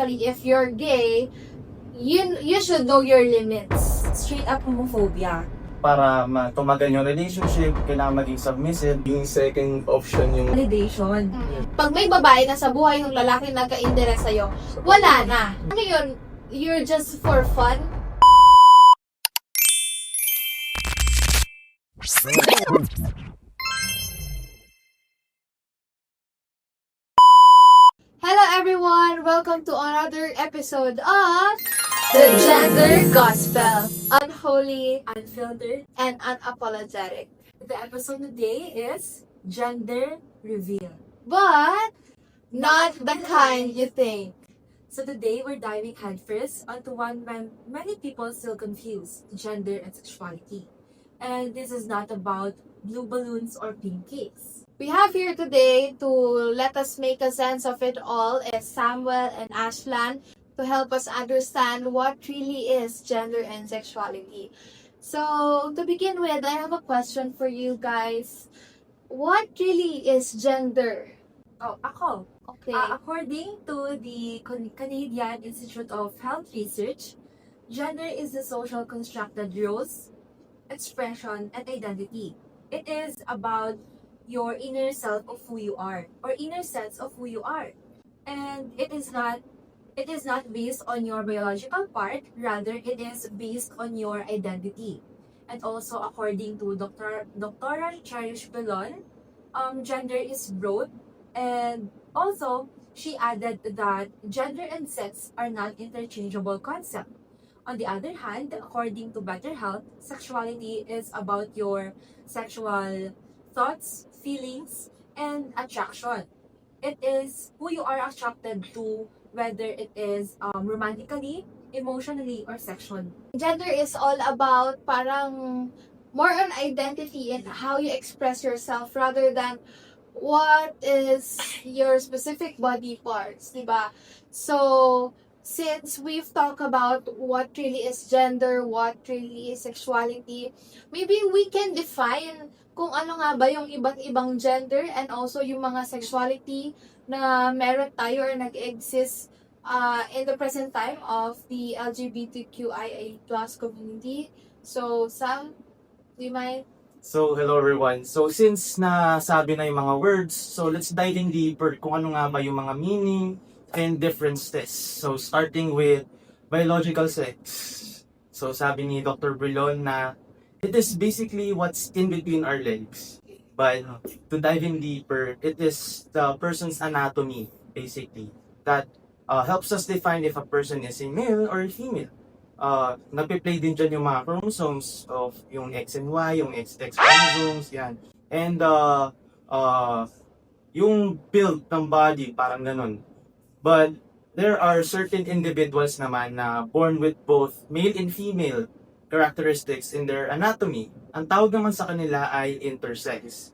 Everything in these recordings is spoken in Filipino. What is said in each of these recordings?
If you're gay, you should know your limits. Straight up homophobia. Para tumagal yung relationship, kailangan maging submissive. Yung second option yung Validation. Pag may babae na sa buhay ng lalaki nagka-interest sa'yo, wala na. Ngayon, you're just for fun. Hello everyone! Welcome to another episode of The Gender Gospel. Unholy, Unfiltered. and unapologetic. The episode today is Gender Reveal. But, not the kind you think. So today we're diving headfirst onto one when many people still confuse gender and sexuality. And this is not about blue balloons or pink cakes. We have here today to let us make a sense of it all is Samuel and Ashlan to help us understand what really is gender and sexuality. So, to begin with, I have a question for you guys. What really is gender? Oh, ako. Okay. According to the Canadian Institute of Health Research, gender is the social constructed roles, expression, and identity. It is about your inner self of who you are, or inner sense of who you are. And it is not based on your biological part, rather it is based on your identity. And also according to Dr. Cherish Belon, gender is broad, and also she added that gender and sex are not interchangeable concepts. On the other hand, according to Better Health, sexuality is about your sexual thoughts, feelings, and attraction. It is who you are attracted to, whether it is romantically, emotionally, or sexually. Gender is all about parang more on identity and how you express yourself rather than what is your specific body parts, diba? So, since we've talked about what really is gender, what really is sexuality, maybe we can define kung ano nga ba yung iba't ibang gender and also yung mga sexuality na meron tayo or nag-exist in the present time of the LGBTQIA+ community. So, Sam, do you mind? So, hello everyone. So, since nasabi na yung mga words, so let's dive in deeper kung ano nga ba yung mga meaning and differences. So, starting with biological sex. So, sabi ni Dr. Brilon na it is basically what's in between our legs. But to dive in deeper, it is the person's anatomy, basically, that helps us define if a person is a male or a female. Nagpe-play din dyan yung mga chromosomes of yung X and Y, yung XX chromosomes, yan. And yung build ng body, parang ganun. But there are certain individuals naman na born with both male and female characteristics in their anatomy. Ang tawag naman sa kanila ay intersex.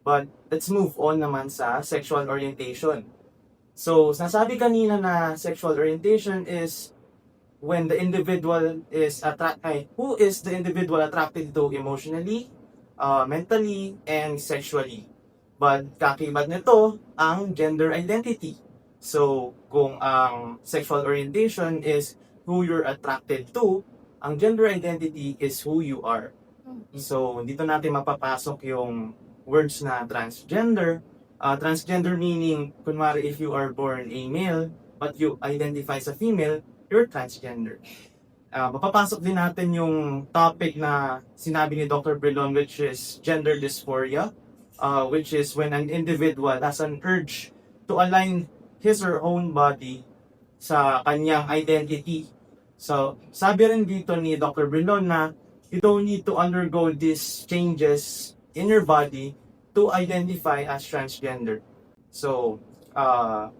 But let's move on naman sa sexual orientation. So, nasabi kanina na sexual orientation is when the individual is who is the individual attracted to emotionally, mentally, and sexually. But kakaiba nito ang gender identity. So, kung ang sexual orientation is who you're attracted to, ang gender identity is who you are. So, dito natin mapapasok yung words na transgender. Transgender meaning, kunwari if you are born a male, but you identify as a female, you're transgender. Mapapasok din natin yung topic na sinabi ni Dr. Brilon, which is gender dysphoria, which is when an individual has an urge to align his or her own body sa kanyang identity. So, sabi rin dito ni Dr. Brilon na you don't need to undergo these changes in your body to identify as transgender. So,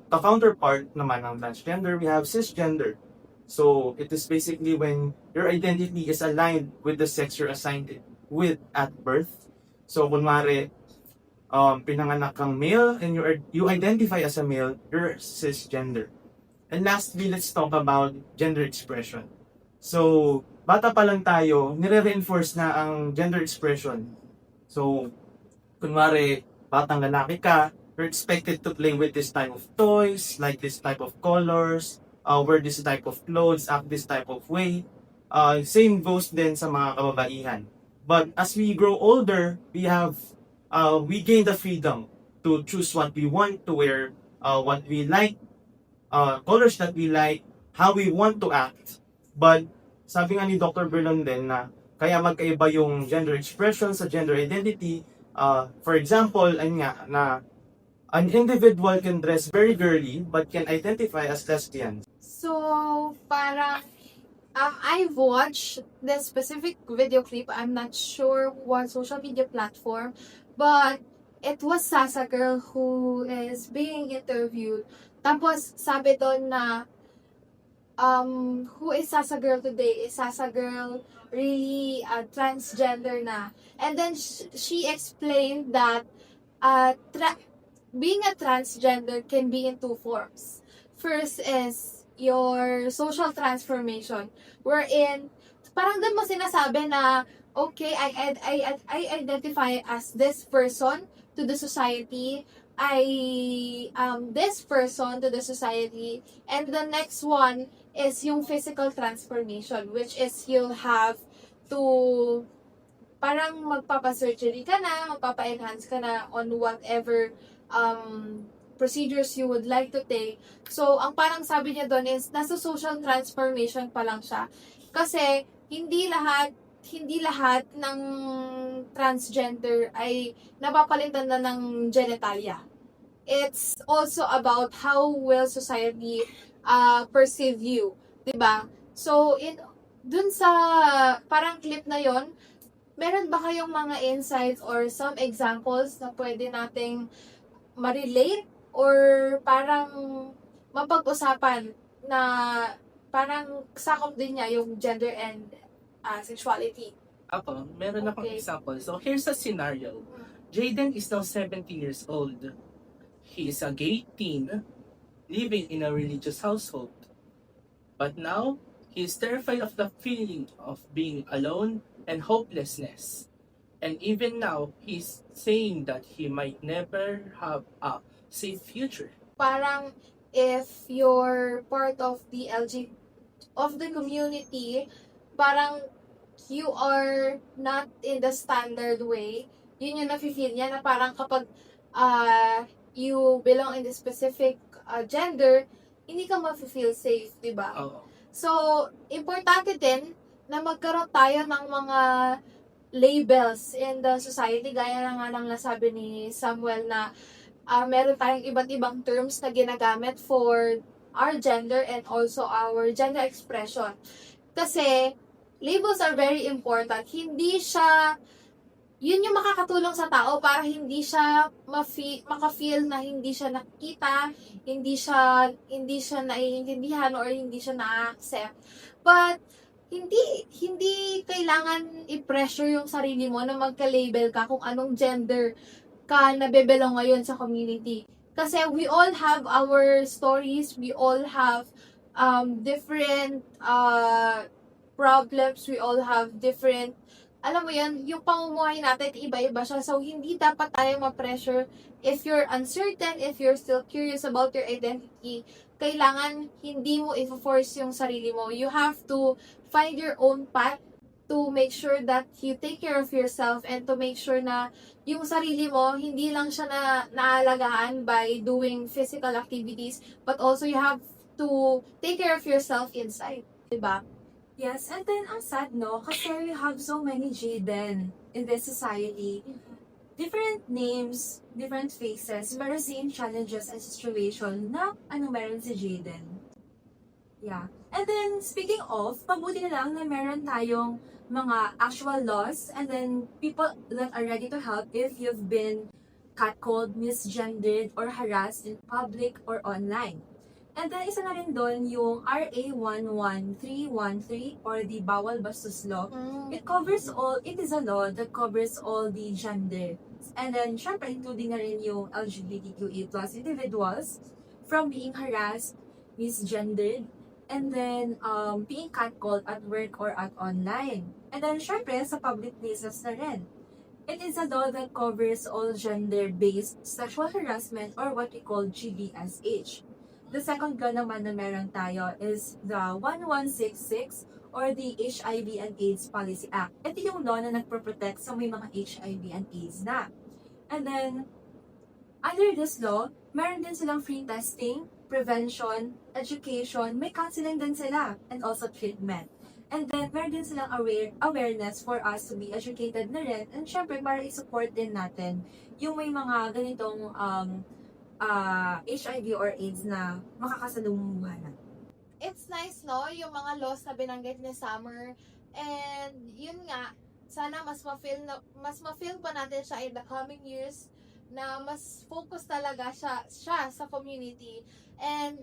the counterpart naman ng transgender, we have cisgender. So, it is basically when your identity is aligned with the sex you're assigned with at birth. So, kunwari, pinanganak kang male and you identify as a male, you're cisgender. And lastly, let's talk about gender expression. So, bata pa lang tayo, nire-reinforce na ang gender expression. So, kunwari, batang lalaki ka, you're expected to play with this type of toys, like this type of colors, wear this type of clothes, act this type of way. Same goes din sa mga kababaihan. But as we grow older, we gain the freedom to choose what we want to wear, what we like, colors that we like, how we want to act. But sabi nga ni Dr. Berlon din na kaya magkaiba yung gender expression sa gender identity. For example, ayun nga, na an individual can dress very girly but can identify as lesbian. So, parang, I've watched this specific video clip. I'm not sure what social media platform, but it was Sasa Girl who is being interviewed. Tapos, sabi doon na, who is Sasa Girl today? Is Sasa Girl really transgender na? And then, she explained that, being a transgender can be in two forms. First is your social transformation, wherein parang doon mo sinasabi na okay, I identify as this person to the society. I am this person to the society. And the next one is yung physical transformation, which is you'll have to parang magpapa-surgery ka na, magpapa-enhance ka na on whatever procedures you would like to take. So, ang parang sabi niya doon is, nasa social transformation pa lang siya. Kasi, hindi lahat ng transgender ay napapalitan na ng genitalia. It's also about how will society perceive you. 'Di ba? So, dun sa parang clip na yon, meron ba kayong mga insights or some examples na pwede nating ma-relate or parang mapag-usapan na parang sakop din niya yung gender and sexuality? Ako, meron akong Okay. example. So, here's a scenario. Jaden is now 17 years old. He is a gay teen living in a religious household. But now, he is terrified of the feeling of being alone and hopelessness. And even now, he's saying that he might never have a safe future. Parang if you're part of the community, parang you are not in the standard way. Yun yung nafe-feel niya na parang kapag you belong in the specific gender, hindi ka mafe-feel safe, di ba? Oo. So, importante din na magkaroon tayo ng mga labels in the society. Gaya na nga ng nasabi ni Samuel na meron tayong iba't ibang terms na ginagamit for our gender and also our gender expression. Kasi, labels are very important. Yun yung makakatulong sa tao para hindi siya maka-feel na hindi siya nakita, hindi siya naiintindihan or hindi siya na-accept. But, hindi kailangan i-pressure yung sarili mo na magka-label ka kung anong gender ka nabebelong ngayon sa community. Kasi we all have our stories, we all have different problems, we all have different, alam mo yan, yung pamumuhay natin, iba-iba siya. So, hindi dapat tayo ma-pressure. If you're uncertain, if you're still curious about your identity, kailangan hindi mo i-force yung sarili mo. You have to find your own path to make sure that you take care of yourself and to make sure na yung sarili mo, hindi lang siya naalagaan by doing physical activities, but also you have to take care of yourself inside. Diba? Yes, and then ang sad, no? Kasi we have so many Jaden in this society. Different names, different faces, pero same challenges and situation na meron si Jaden. Yeah. And then, speaking of, mabuti na lang na meron tayong mga actual laws and then people that are ready to help if you've been catcalled, misgendered, or harassed in public or online. And then, isa na rin doon yung RA 11313 or the Bawal Bastos Law. It is a law that covers all the gender. And then, syempre, including na rin yung LGBTQA+ individuals from being harassed, misgendered, and then being catcalled at work or at online. And then, syempre, sa public places na rin. It is a law that covers all gender-based sexual harassment or what we call GBSH. The second law naman na meron tayo is the 1166 or the HIV and AIDS Policy Act. Ito yung law na nagproprotect sa may mga HIV and AIDS na. And then, under this law, meron din silang free testing, prevention, education, may counseling din sila, and also treatment. And then, meron din silang awareness for us to be educated na rin, and syempre, para i-support din natin yung may mga ganitong HIV or AIDS na makakasalumuhan na. It's nice, no? Yung mga laws na binanggit ni Summer. And yun nga, sana mas ma-feel pa natin siya in the coming years na mas focus talaga siya sa community. And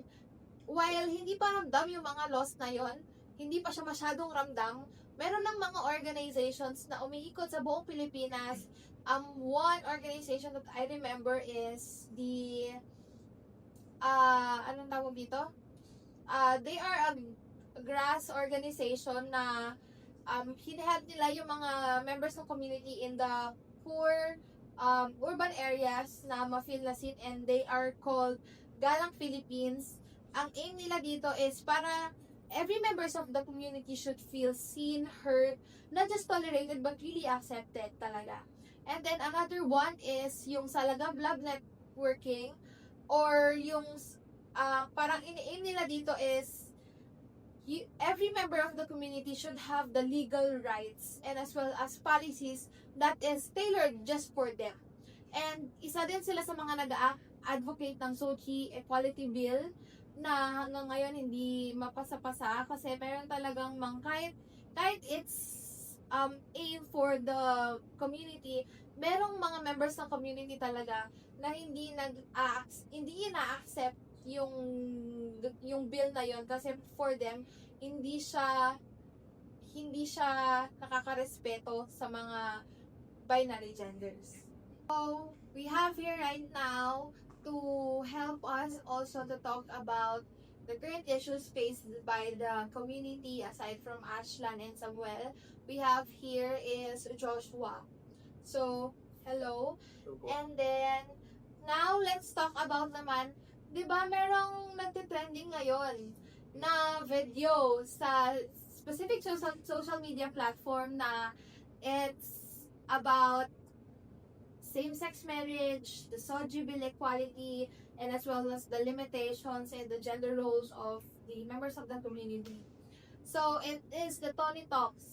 while hindi pa ramdam yung mga laws na yon, hindi pa siya masyadong ramdam, meron ng mga organizations na umiikot sa buong Pilipinas. One organization that I remember is the anong tawag dito? They are a grass organization na hinahelp nila yung mga members ng community in the poor urban areas na ma-feel na seen, and they are called Galang Philippines. Ang aim nila dito is para every members of the community should feel seen, heard, not just tolerated but really accepted talaga. And then another one is yung Salaga Blog Networking, or yung parang ini-aim nila dito is every member of the community should have the legal rights and as well as policies that is tailored just for them. And isa din sila sa mga nag-advocate ng SOCHI Equality Bill na hanggang ngayon hindi mapasa-pasa kasi meron talagang kahit it's aim for the community, merong mga members ng community talaga na hindi ina-accept yung bill na yon kasi for them hindi siya nakakarespeto sa mga binary genders. So, we have here right now to help us also to talk about the current issues faced by the community aside from Ashlan and Samuel. We have here is Joshua. So, hello. And then, now let's talk about naman, di ba merong nagtitrending ngayon na video sa specific social media platform na it's about same-sex marriage, the SOGI bill equality, and as well as the limitations and the gender roles of the members of the community. So, it is the Tony Talks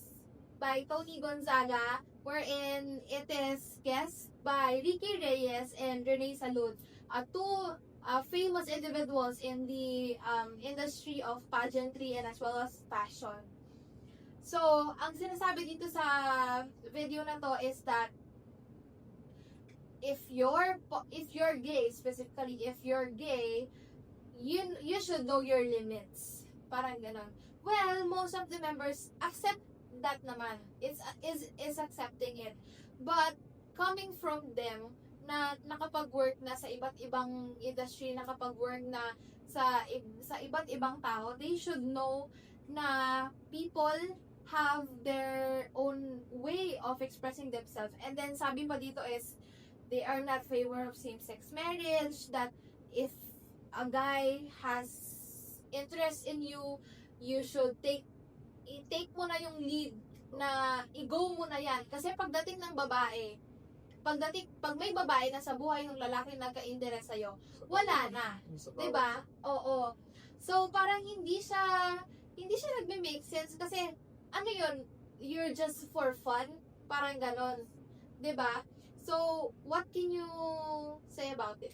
by Tony Gonzaga, wherein it is guest by Ricky Reyes and Rene Salud, two famous individuals in the industry of pageantry and as well as fashion. So, ang sinasabi dito sa video na to is that if you're gay, specifically if you're gay, you should know your limits. Parang ganon. Well, most of the members accept that naman. Is accepting it. But coming from them na nakapag-work na sa iba't ibang industry, nakapag-work na sa iba't ibang tao, they should know na people have their own way of expressing themselves. And then sabi pa dito is they are not favor of same-sex marriage, that if a guy has interest in you, you should take mo na yung lead na i-go mo na yan. Kasi pagdating ng babae, pag may babae na sa buhay ng lalaki nagka-interest sa'yo, wala na. 'Di ba? Oo. So, parang hindi siya nagme-make sense kasi ano yun, you're just for fun, parang ganon. 'Di ba? So, what can you say about it?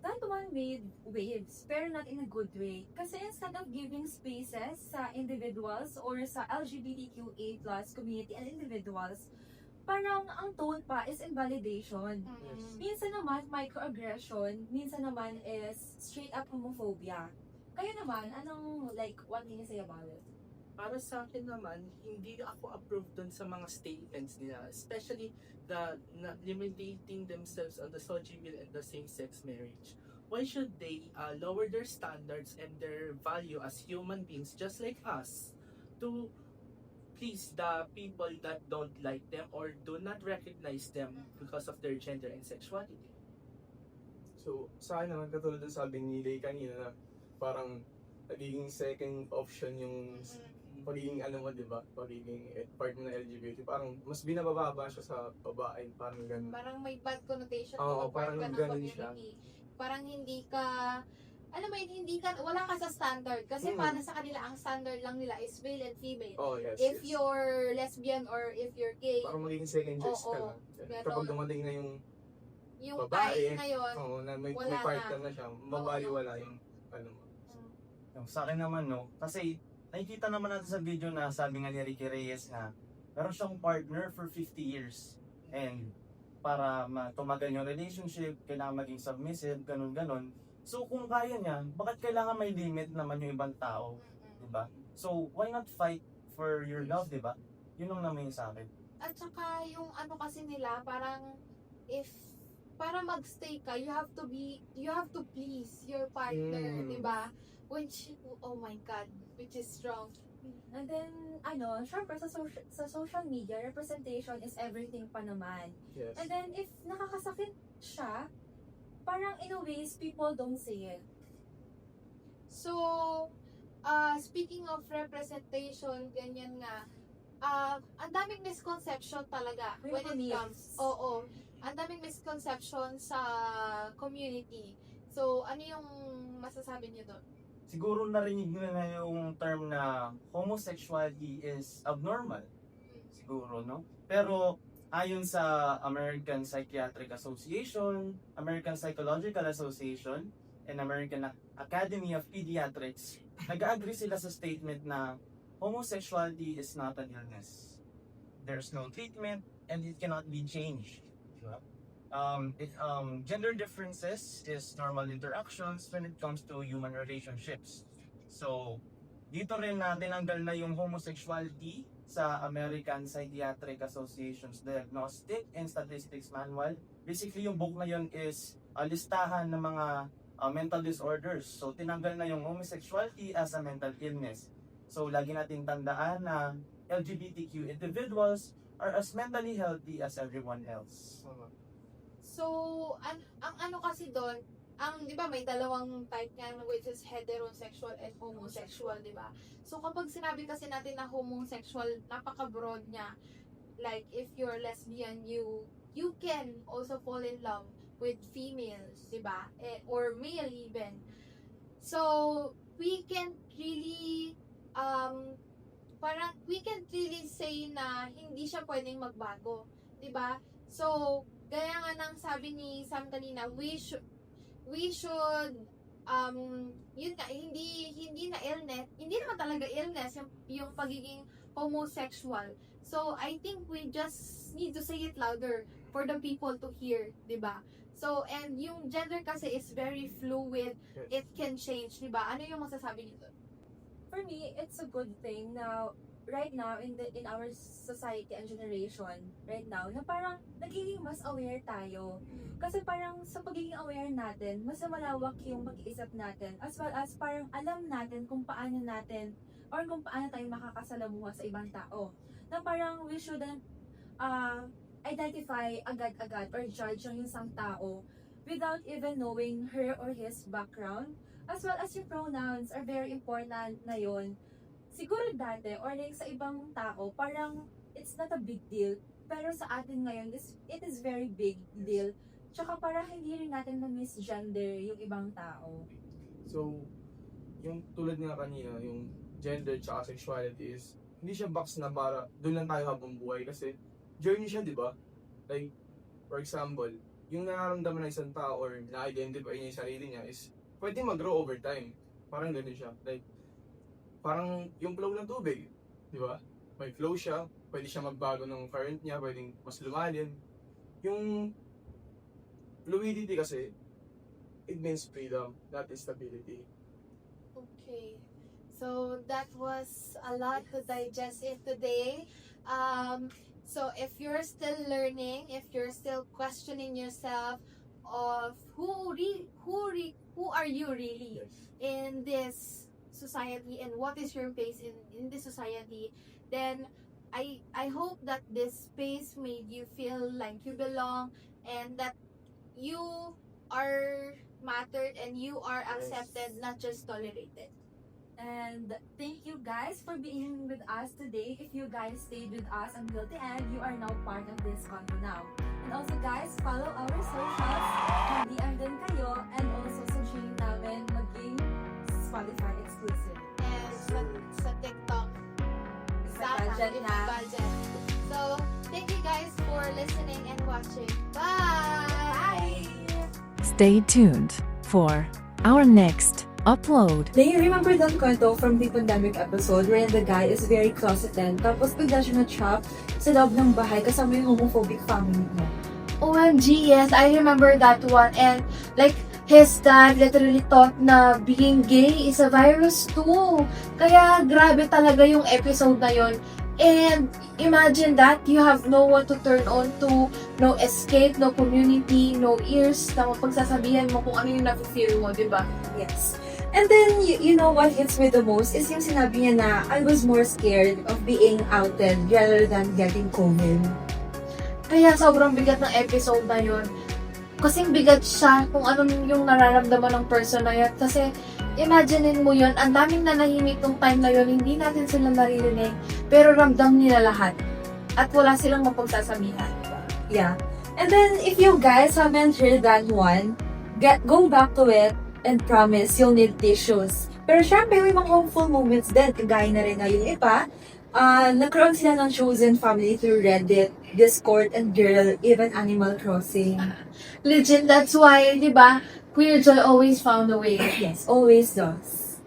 That one made waves, pero not in a good way. Kasi instead of giving spaces sa individuals or sa LGBTQA+ community and individuals, parang ang tone pa is invalidation. Minsan naman microaggression, minsan naman is straight up homophobia. Kayo naman, what can you say about it? Para sa akin naman, hindi ako approved dun sa mga statements nila, especially the limiting themselves on the SOGI bill and the same-sex marriage. Why should they lower their standards and their value as human beings just like us to please the people that don't like them or do not recognize them because of their gender and sexuality? So, sa akin naman, katulad ng sabi ni Lay kanina na parang nagiging second option yung pagiging ano mo, di ba? Pagiging part mo ng LGBT. Parang mas binababa siya sa babae, parang ganun. Parang may bad connotation Oo, kung part parang ka ng ganun siya. community. Parang hindi ka, alam mo yun, hindi ka, wala ka sa standard. Kasi para sa kanila, ang standard lang nila is male and female. Oh, yes. If yes. you're lesbian or if you're gay, Parang magiging second choice ka Oo, na. pero- Kapag dumating na yung yung babae, type na yun, oo, na may wala partner na. na siya, mabaliwala yung ano mo. Yung sa akin naman, no, kasi nakikita naman natin sa video na sabi nga ni Ricky Reyes na meron siyang partner for 50 years. And para tumagal yung relationship, kailangan maging submissive, ganun-ganon. So kung kaya niya, bakit kailangan may limit naman yung ibang tao? Diba? So why not fight for your love, diba? Yun ang naman yung sa akin. At saka yung ano kasi nila, parang para magstay ka, you have to please your partner, Mm. 'di ba? Which, oh my God, which is wrong. And then, syempre sa social media, representation is everything pa naman. Yes. And then, if nakakasakit siya, parang in a ways, people don't say it. So, speaking of representation, ganyan nga, ang daming misconception talaga May when it myths. comes. Oo. Ang daming misconception sa community. So, ano yung masasabi niyo doon? Siguro narinig nyo na yung term na homosexuality is abnormal. Siguro, no? Pero ayon sa American Psychiatric Association, American Psychological Association, and American Academy of Pediatrics, nag-agree sila sa statement na homosexuality is not an illness. There's no treatment and it cannot be changed. Diba? Gender differences is normal interactions when it comes to human relationships. So, dito rin na tinanggal na yung homosexuality sa American Psychiatric Association's Diagnostic and Statistics Manual. Basically, yung book na yun is listahan ng mga mental disorders. So, tinanggal na yung homosexuality as a mental illness. So, lagi nating tandaan na LGBTQ individuals are as mentally healthy as everyone else. So, ang ano kasi doon, di ba may dalawang type nga which is heterosexual and homosexual, di ba? So, kapag sinabi kasi natin na homosexual, napaka-broad niya. Like, if you're lesbian, you can also fall in love with females, di ba? Or male even. So, we can't really, we can't really say na hindi siya pwedeng magbago, di ba? So, gaya nga ng sabi ni Sam kanina, we should yun nga, hindi na illness, hindi naman talaga illness yung pagiging homosexual. So, I think we just need to say it louder for the people to hear, di ba? So, and yung gender kasi is very fluid, it can change, di ba? Ano yung masasabi niyo doon? For me, it's a good thing na right now in our society and generation right now na parang nagiging mas aware tayo. Kasi parang sa pagiging aware natin, mas malawak yung pag-iisip natin as well as parang alam natin kung paano natin or kung paano tayo makakasalamuha sa ibang tao. Na parang we shouldn't identify agad-agad or judge yung isang tao without even knowing her or his background. As well as yung pronouns are very important na yun. Siguro dati, or like sa ibang tao, parang it's not a big deal. Pero sa atin ngayon, it is very big deal. Tsaka parang hindi rin natin na-misgender yung ibang tao. So, yung tulad nga kanina, yung gender tsaka sexuality is, hindi siya box na para doon lang tayo habang buhay kasi journey siya, di ba? Like, for example, yung nararamdaman ng isang tao or na-identify niya yung sarili niya is pwede mag-grow over time. Parang ganun siya. Like, parang yung flow ng tubig, di ba? May flow siya, pwede siya magbago ng current niya, pwedeng mas lumalim. Yung fluidity kasi, it means freedom, not stability. Okay. So that was a lot to digest in today. So if you're still learning, if you're still questioning yourself of who are you really Yes. in this society and what is your place in this society, then I hope that this space made you feel like you belong and that you are mattered and you are accepted, not just tolerated. And thank you guys for being with us today. If you guys stayed with us until the end, you are now part of this convo now. And also guys, follow our socials. Mag-DM din kayo. And also sa Gym namin, maging Spotify exclusive. And sa TikTok, Sa budget na. budget. So, thank you guys for listening and watching. Bye! Stay tuned for our next upload. Do you remember that kwento from the pandemic episode wherein the guy is very closeted tapos bigla siya na-trap sa loob ng bahay kasama yung homophobic family niya? OMG, yes, I remember that one. And like, his dad literally thought na being gay is a virus too. Kaya grabe talaga yung episode na yon. And imagine that you have no one to turn on to, no escape, no community, no ears na mapagsasabihan mo kung ano yung nafe-fear mo, di ba? Yes. And then, you know what hits me the most is yung sinabi niya na I was more scared of being outed rather than getting COVID. Kaya sobrang bigat ng episode na yun. Kasing bigat siya kung ano yung nararamdaman ng person na yun. Kasi imaginein mo yun, ang daming nanahimik nung time na yun, hindi natin sila naririnig, pero ramdam nila lahat. At wala silang mapagsasabihan. Yeah. And then, if you guys haven't heard that one, go back to it and promise you'll need tissues. Pero syempre, may mga hopeful moments din. Kagaya na rin na yung iba. Nagkaroon sila ng chosen family through Reddit, Discord, and Girl, even Animal Crossing. Legit, that's why, di ba, Queer Joy always found a way. Yes, always does.